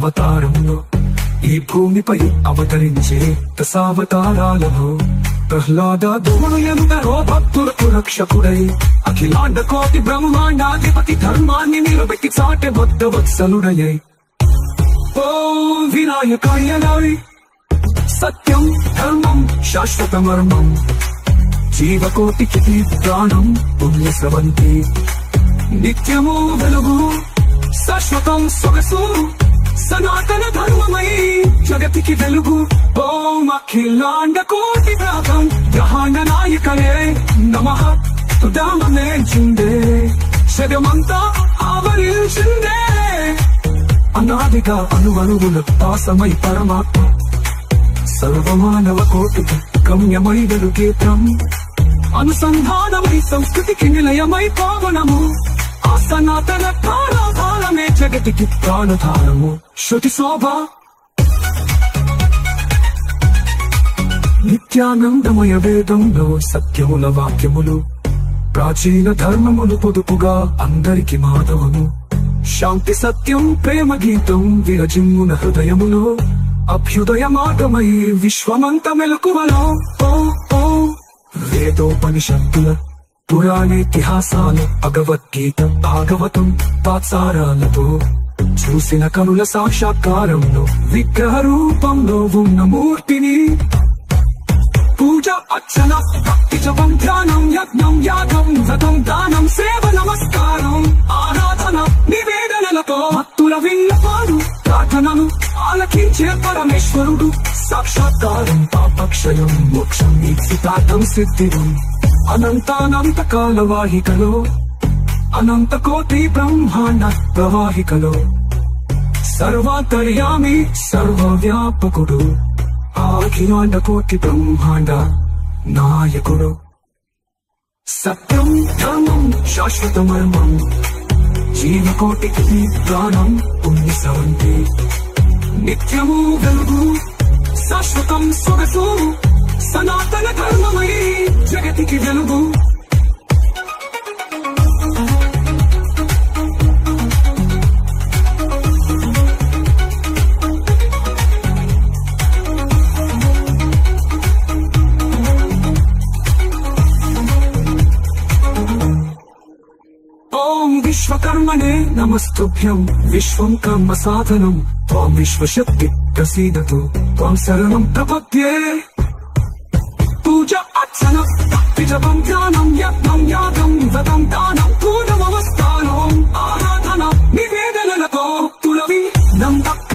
అవతారంలో ఈ భూమిపై అవతరించే దశావతారాలలో ప్రహ్లాద దోమయందరో భక్తులకు రక్షకుడై అఖిలాండ కోటి బ్రహ్మాండాధిపతి ధర్మాన్ని నిలబెట్టి చాటె బొద్ద వత్సలుడయ్యై ఓ వినాయకాయనాయ్ సత్యం ధర్మం శాశ్వత మర్మం జీవకోటికి ప్రాణం పుణ్య స్రవంతి నిత్యము వెలుగు శాశ్వతం సొగసు సనాతన ధర్మమై జగతికి వెలుగు ఓం అఖిలాండ కోటి ప్రాతం గ్రహాండ నాయకయే నమః తుదామనే చిందే శగమంతా ఆవరించిందే అనాదిగా అణువణువుల పాసమై పరమాత్మ సర్వమానవ కోటికి గమ్యమై వెలుగేత్రం అనుసంధానమై సంస్కృతికి నిలయమై పావనము ఆ సనాతన ప్రాణాధారమే జగతికి ప్రాణధారము శృతి శోభ నిత్యానందమయ వేదంలో సత్యముల వాక్యములు ప్రాచీన ధర్మములు పొదుపుగా అందరికి మాధవము శాంతి సత్యం ప్రేమ గీతం విరజిమ్మున హృదయములో అభ్యుదయ మార్గమై విశ్వమంత మెలకువలో ఓ ఓ వేదోపనిషత్తుల పురాణేతిహాసాలు భగవద్గీత భాగవతం తాత్సారాలతో చూసిన కనుల సాక్షాత్కారంలో విగ్రహ రూపంలో ఉన్న మూర్తిని పూజ అర్చన భక్తి జపం ధ్యానం యజ్ఞం యాగం వ్రతం దానం సేవ నమస్కారం ఆరాధన నివేదనలతో భక్తుల విన్నపాలు ప్రార్థనలు ఆలకించే పరమేశ్వరుడు సాక్షాత్కారం పాపక్షయం మోక్షం ఈప్సితార్థం సిద్ధిరం అనంతానంత కాల వాహికలో అనంత కోటి బ్రహ్మాండ ప్రవాహికలో సర్వాంతర్యామి సర్వవ్యాపకుడు అఖిలాండ కోటి బ్రహ్మాండ నాయకుడు సత్యం ధర్మం శాశ్వత మర్మం జీవకోటికి ప్రాణం పుణ్య స్రవంతి నిత్యము వెలుగు శాశ్వతం సొగసు సనాతన ధర్మమై జగతికి వెలుగు ఓం విశ్వకర్మణే నమస్తుభ్యం విశ్వం కర్మ సాధనం త్వం విశ్వశక్తి ప్రసీదతు త్వం శరణం ప్రపద్యే పూజ అర్చన భక్తి జపం ధ్యానం యజ్ఞం యాగం వ్రతం దానం పూర్ణమవస్థానం